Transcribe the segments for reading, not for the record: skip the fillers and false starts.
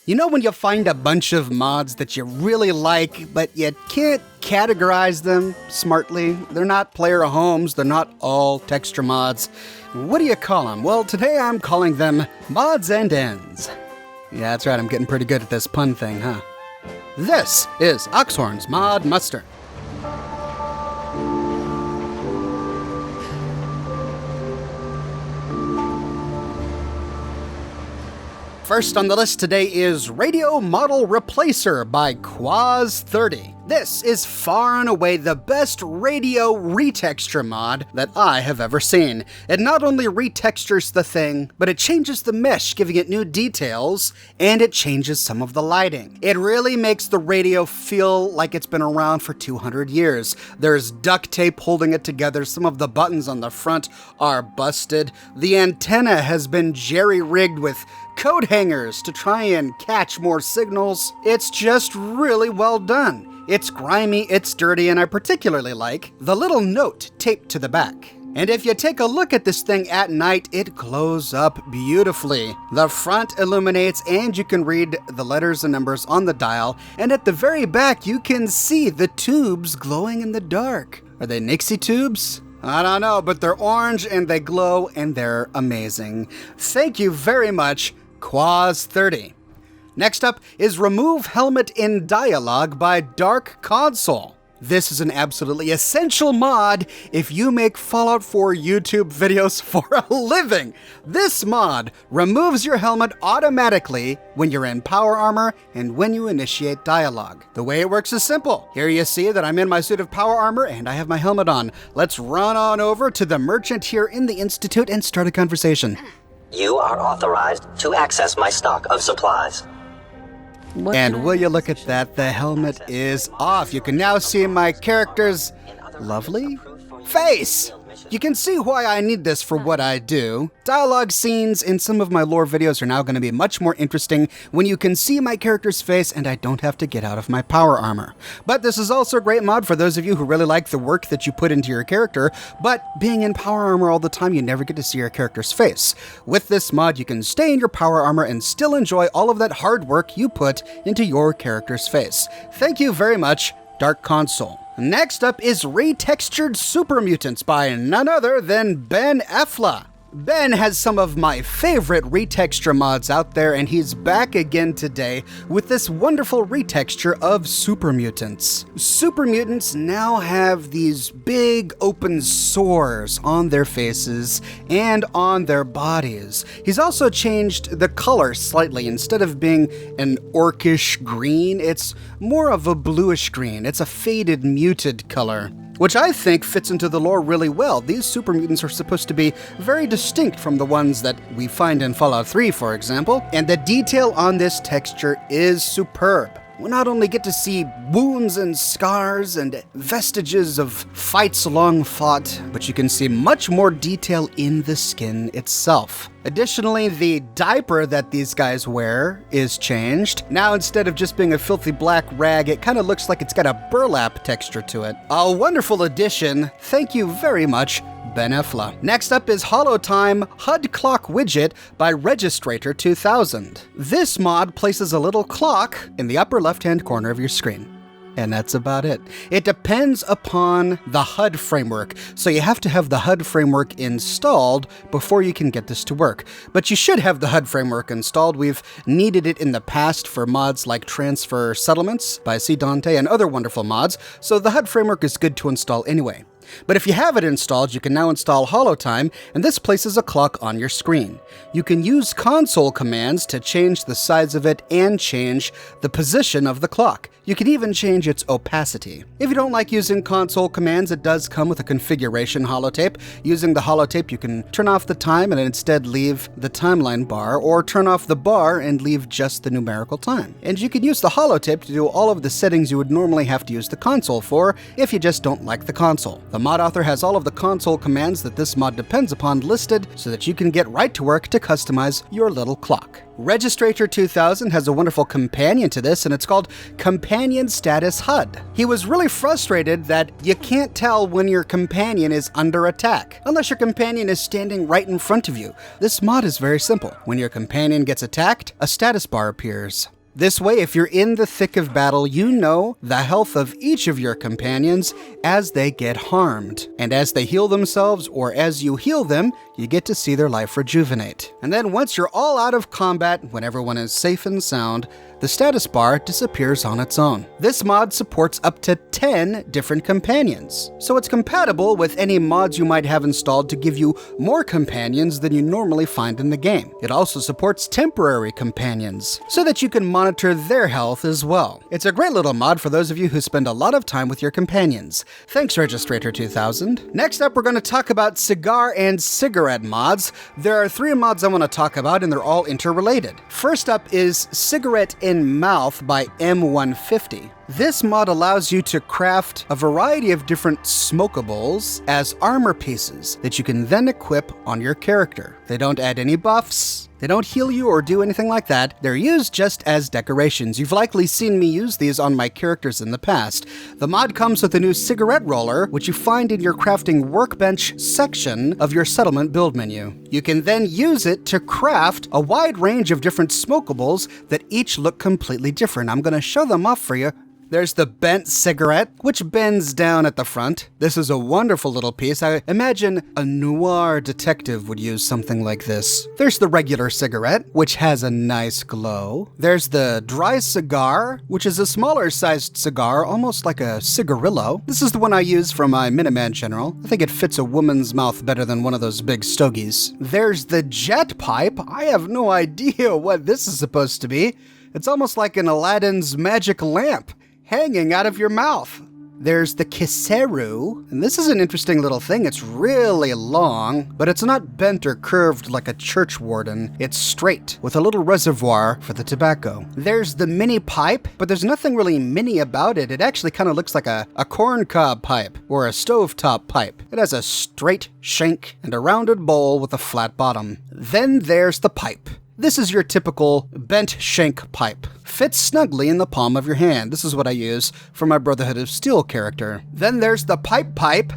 You know when you find a bunch of mods that you really like, but you can't categorize them smartly? They're not player homes, they're not all texture mods. What do you call them? Well, today I'm calling them mods and ends. Yeah, that's right, I'm getting pretty good at this pun thing, huh? This is Oxhorn's Mod Muster. First on the list today is Radio Model Replacer by Quaz30. This is far and away the best radio retexture mod that I have ever seen. It not only retextures the thing, but it changes the mesh, giving it new details, and it changes some of the lighting. It really makes the radio feel like it's been around for 200 years. There's duct tape holding it together, some of the buttons on the front are busted, the antenna has been jerry-rigged with coat hangers to try and catch more signals. It's just really well done. It's grimy, it's dirty, and I particularly like the little note taped to the back. And if you take a look at this thing at night, it glows up beautifully. The front illuminates and you can read the letters and numbers on the dial, and at the very back you can see the tubes glowing in the dark. Are they Nixie tubes? I don't know, but they're orange and they glow and they're amazing. Thank you very much, Quaz30. Next up is Remove Helmet in Dialogue by Dark Console. This is an absolutely essential mod if you make Fallout 4 YouTube videos for a living. This mod removes your helmet automatically when you're in power armor and when you initiate dialogue. The way it works is simple. Here you see that I'm in my suit of power armor and I have my helmet on. Let's run on over to the merchant here in the Institute and start a conversation. You are authorized to access my stock of supplies. And will you look at that, the helmet is off. You can now see my character's lovely face. You can see why I need this for what I do. Dialogue scenes in some of my lore videos are now going to be much more interesting when you can see my character's face and I don't have to get out of my power armor. But this is also a great mod for those of you who really like the work that you put into your character, but being in power armor all the time, you never get to see your character's face. With this mod, you can stay in your power armor and still enjoy all of that hard work you put into your character's face. Thank you very much, Dark Console. Next up is Retextured Super Mutants by none other than Ben Efla. Ben has some of my favorite retexture mods out there, and he's back again today with this wonderful retexture of Super Mutants. Super Mutants now have these big open sores on their faces and on their bodies. He's also changed the color slightly. Instead of being an orcish green, it's more of a bluish green. It's a faded, muted color, which I think fits into the lore really well. These super mutants are supposed to be very distinct from the ones that we find in Fallout 3, for example, and the detail on this texture is superb. We not only get to see wounds and scars and vestiges of fights long fought, but you can see much more detail in the skin itself. Additionally, the diaper that these guys wear is changed. Now, instead of just being a filthy black rag, it kind of looks like it's got a burlap texture to it. A wonderful addition. Thank you very much, Ben Efla. Next up is HOLOTIME HUD Clock Widget by Registrator 2000. This mod places a little clock in the upper left-hand corner of your screen. And that's about it. It depends upon the HUD framework, so you have to have the HUD framework installed before you can get this to work. But you should have the HUD framework installed. We've needed it in the past for mods like Transfer Settlements by C. Dante and other wonderful mods, so the HUD framework is good to install anyway. But if you have it installed, you can now install HOLOTIME, and this places a clock on your screen. You can use console commands to change the size of it and change the position of the clock. You can even change its opacity. If you don't like using console commands, it does come with a configuration holotape. Using the holotape, you can turn off the time and instead leave the timeline bar, or turn off the bar and leave just the numerical time. And you can use the holotape to do all of the settings you would normally have to use the console for if you just don't like the console. The mod author has all of the console commands that this mod depends upon listed so that you can get right to work to customize your little clock. Registrator 2000 has a wonderful companion to this, and it's called Companion Status HUD. He was really frustrated that you can't tell when your companion is under attack, unless your companion is standing right in front of you. This mod is very simple. When your companion gets attacked, a status bar appears. This way, if you're in the thick of battle, you know the health of each of your companions as they get harmed. And as they heal themselves, or as you heal them, you get to see their life rejuvenate. And then once you're all out of combat, when everyone is safe and sound, the status bar disappears on its own. This mod supports up to 10 different companions, so it's compatible with any mods you might have installed to give you more companions than you normally find in the game. It also supports temporary companions, so that you can monitor their health as well. It's a great little mod for those of you who spend a lot of time with your companions. Thanks, Registrator 2000. Next up, we're going to talk about cigar and cigarette mods. There are 3 mods I want to talk about, and they're all interrelated. First up is Cigarette in Mouth by M150. This mod allows you to craft a variety of different smokables as armor pieces that you can then equip on your character. They don't add any buffs, they don't heal you or do anything like that. They're used just as decorations. You've likely seen me use these on my characters in the past. The mod comes with a new cigarette roller, which you find in your crafting workbench section of your settlement build menu. You can then use it to craft a wide range of different smokables that each look completely different. I'm going to show them off for you. There's the bent cigarette, which bends down at the front. This is a wonderful little piece. I imagine a noir detective would use something like this. There's the regular cigarette, which has a nice glow. There's the dry cigar, which is a smaller sized cigar, almost like a cigarillo. This is the one I use for my Minuteman General. I think it fits a woman's mouth better than one of those big stogies. There's the jet pipe. I have no idea what this is supposed to be. It's almost like an Aladdin's magic lamp hanging out of your mouth. There's the kiseru, and this is an interesting little thing. It's really long, but it's not bent or curved like a church warden. It's straight, with a little reservoir for the tobacco. There's the mini pipe, but there's nothing really mini about it. It actually kind of looks like a corncob pipe or a stovetop pipe. It has a straight shank and a rounded bowl with a flat bottom. Then there's the pipe. This is your typical bent shank pipe. Fits snugly in the palm of your hand. This is what I use for my Brotherhood of Steel character. Then there's the pipe.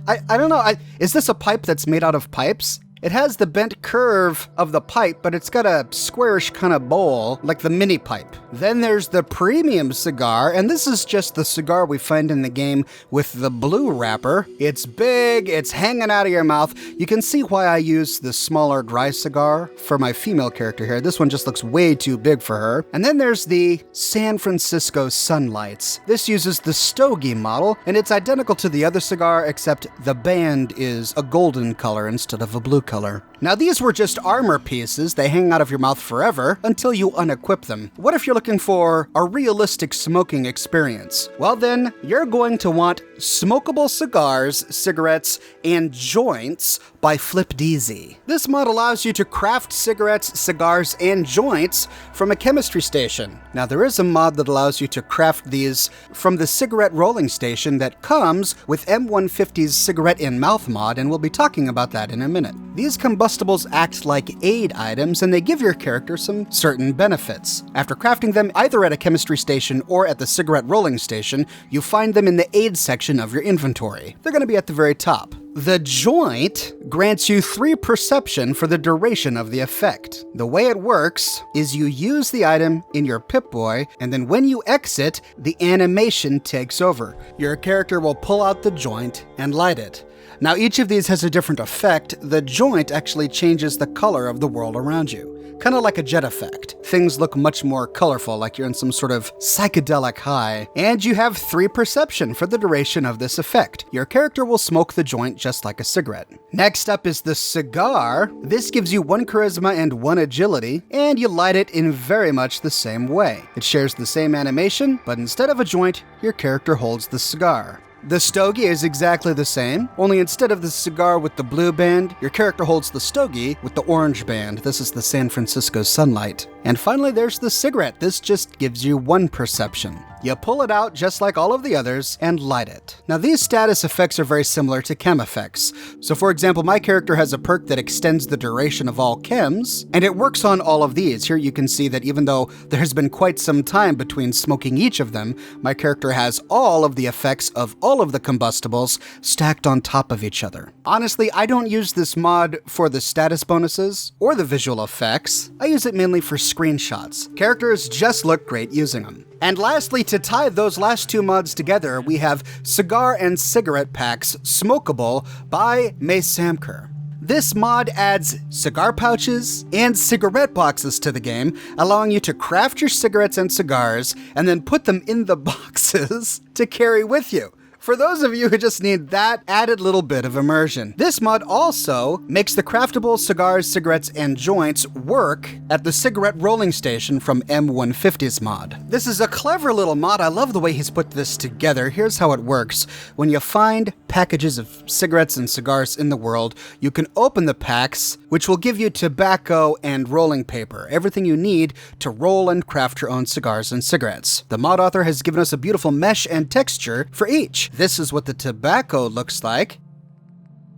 I don't know, is this a pipe that's made out of pipes? It has the bent curve of the pipe, but it's got a squarish kind of bowl, like the mini pipe. Then there's the premium cigar, and this is just the cigar we find in the game with the blue wrapper. It's big, it's hanging out of your mouth. You can see why I use the smaller dry cigar for my female character here. This one just looks way too big for her. And then there's the San Francisco Sunlights. This uses the Stogie model, and it's identical to the other cigar, except the band is a golden color instead of a blue color. Now these were just armor pieces. They hang out of your mouth forever until you unequip them. What if you're looking for a realistic smoking experience? Well then, you're going to want Smokable Cigars, Cigarettes, and Joints by FlipDZ. This mod allows you to craft cigarettes, cigars, and joints from a chemistry station. Now there is a mod that allows you to craft these from the cigarette rolling station that comes with M150's Cigarette in Mouth mod, and we'll be talking about that in a minute. These combustibles act like aid items, and they give your character some certain benefits. After crafting them either at a chemistry station or at the cigarette rolling station, you find them in the aid section of your inventory. They're going to be at the very top. The joint grants you 3 perception for the duration of the effect. The way it works is you use the item in your Pip-Boy, and then when you exit, the animation takes over. Your character will pull out the joint and light it. Now each of these has a different effect. The joint actually changes the color of the world around you. Kind of like a jet effect. Things look much more colorful, like you're in some sort of psychedelic high. And you have 3 perception for the duration of this effect. Your character will smoke the joint just like a cigarette. Next up is the cigar. This gives you 1 charisma and 1 agility, and you light it in very much the same way. It shares the same animation, but instead of a joint, your character holds the cigar. The stogie is exactly the same, only instead of the cigar with the blue band, your character holds the stogie with the orange band. This is the San Francisco Sunlight. And finally, there's the cigarette. This just gives you 1 perception. You pull it out just like all of the others and light it. Now these status effects are very similar to chem effects. So for example, my character has a perk that extends the duration of all chems, and it works on all of these. Here you can see that even though there has been quite some time between smoking each of them, my character has all of the effects of all of the combustibles stacked on top of each other. Honestly, I don't use this mod for the status bonuses or the visual effects. I use it mainly for screenshots. Characters just look great using them. And lastly, to tie those last two mods together, we have Cigar and Cigarette Packs Smokable by MUTANTS. This mod adds cigar pouches and cigarette boxes to the game, allowing you to craft your cigarettes and cigars and then put them in the boxes to carry with you. For those of you who just need that added little bit of immersion. This mod also makes the craftable cigars, cigarettes, and joints work at the cigarette rolling station from M150's mod. This is a clever little mod. I love the way he's put this together. Here's how it works. When you find packages of cigarettes and cigars in the world, you can open the packs, which will give you tobacco and rolling paper, everything you need to roll and craft your own cigars and cigarettes. The mod author has given us a beautiful mesh and texture for each. This is what the tobacco looks like,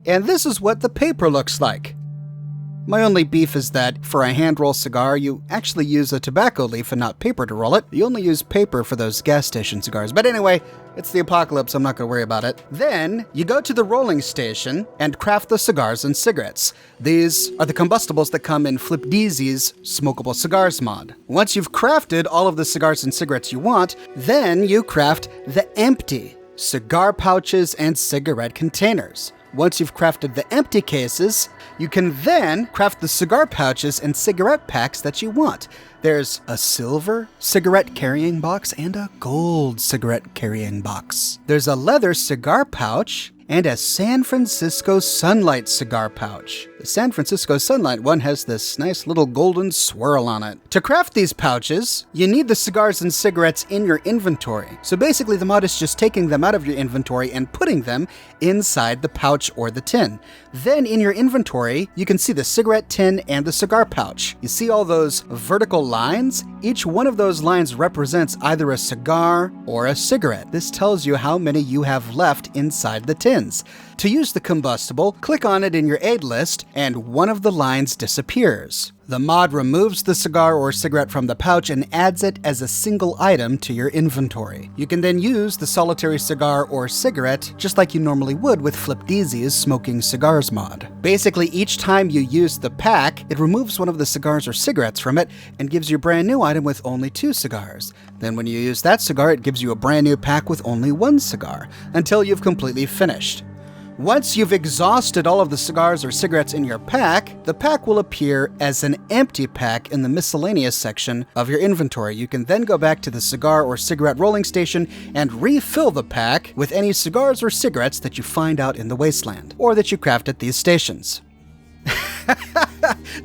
and this is what the paper looks like. My only beef is that for a hand-roll cigar, you actually use a tobacco leaf and not paper to roll it. You only use paper for those gas station cigars. But anyway, it's the apocalypse, I'm not going to worry about it. Then, you go to the rolling station and craft the cigars and cigarettes. These are the combustibles that come in Flipdeezy's Smokable Cigars mod. Once you've crafted all of the cigars and cigarettes you want, then you craft the empty cigar pouches and cigarette containers. Once you've crafted the empty cases, you can then craft the cigar pouches and cigarette packs that you want. There's a silver cigarette carrying box and a gold cigarette carrying box. There's a leather cigar pouch and a San Francisco Sunlight cigar pouch. The San Francisco Sunlight one has this nice little golden swirl on it. To craft these pouches, you need the cigars and cigarettes in your inventory. So basically the mod is just taking them out of your inventory and putting them inside the pouch or the tin. Then in your inventory, you can see the cigarette tin and the cigar pouch. You see all those vertical lines? Each one of those lines represents either a cigar or a cigarette. This tells you how many you have left inside the tins. To use the combustible, click on it in your aid list, and one of the lines disappears. The mod removes the cigar or cigarette from the pouch and adds it as a single item to your inventory. You can then use the solitary cigar or cigarette just like you normally would with Flipdeezy's Smoking Cigars mod. Basically, each time you use the pack, it removes one of the cigars or cigarettes from it and gives you a brand new item with only 2 cigars. Then when you use that cigar, it gives you a brand new pack with only 1 cigar, until you've completely finished. Once you've exhausted all of the cigars or cigarettes in your pack, the pack will appear as an empty pack in the miscellaneous section of your inventory. You can then go back to the cigar or cigarette rolling station and refill the pack with any cigars or cigarettes that you find out in the wasteland, or that you craft at these stations.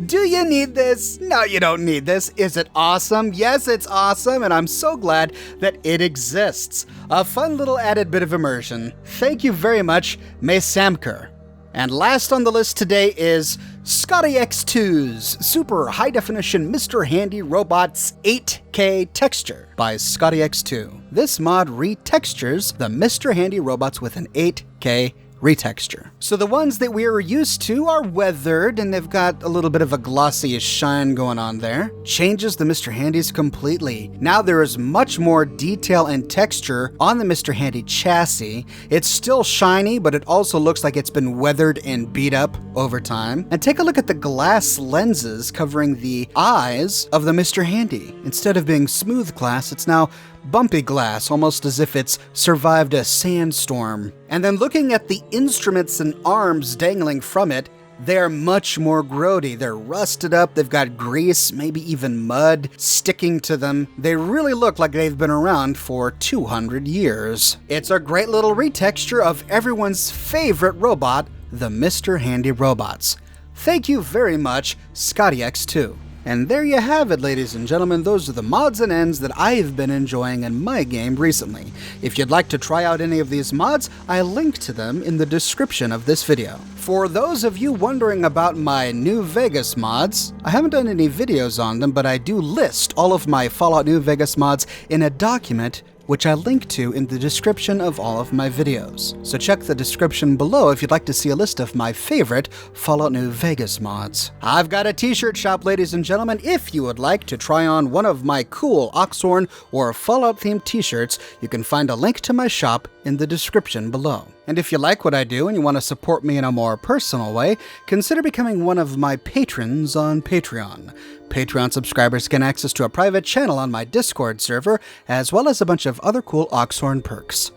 Do you need this? No, you don't need this. Is it awesome? Yes, it's awesome, and I'm so glad that it exists. A fun little added bit of immersion. Thank you very much, MUTANTS. And last on the list today is Scotty X2's Super High Definition Mr. Handy Robots 8K Texture by Scotty X2. This mod retextures the Mr. Handy robots with an 8K retexture. So the ones that we're used to are weathered and they've got a little bit of a glossy shine going on there. Changes the Mr. Handys completely. Now there is much more detail and texture on the Mr. Handy chassis. It's still shiny, but it also looks like it's been weathered and beat up over time. And take a look at the glass lenses covering the eyes of the Mr. Handy. Instead of being smooth glass, it's now bumpy glass, almost as if it's survived a sandstorm. And then looking at the instruments and arms dangling from it, they're much more grody. They're rusted up, they've got grease, maybe even mud sticking to them. They really look like they've been around for 200 years. It's a great little retexture of everyone's favorite robot, the Mr. Handy robots. Thank you very much, Scotty X2. And there you have it, ladies and gentlemen. Those are the mods and ends that I've been enjoying in my game recently. If you'd like to try out any of these mods, I link to them in the description of this video. For those of you wondering about my New Vegas mods, I haven't done any videos on them, but I do list all of my Fallout New Vegas mods in a document which I link to in the description of all of my videos. So check the description below if you'd like to see a list of my favorite Fallout New Vegas mods. I've got a t-shirt shop, ladies and gentlemen. If you would like to try on one of my cool Oxhorn or Fallout themed t-shirts, you can find a link to my shop in the description below. And if you like what I do and you want to support me in a more personal way, consider becoming one of my patrons on Patreon. Patreon subscribers get access to a private channel on my Discord server, as well as a bunch of other cool Oxhorn perks.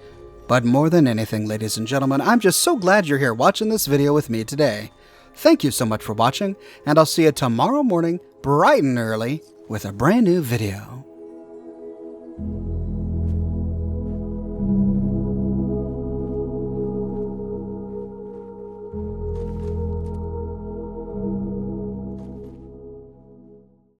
But more than anything, ladies and gentlemen, I'm just so glad you're here watching this video with me today. Thank you so much for watching, and I'll see you tomorrow morning, bright and early, with a brand new video.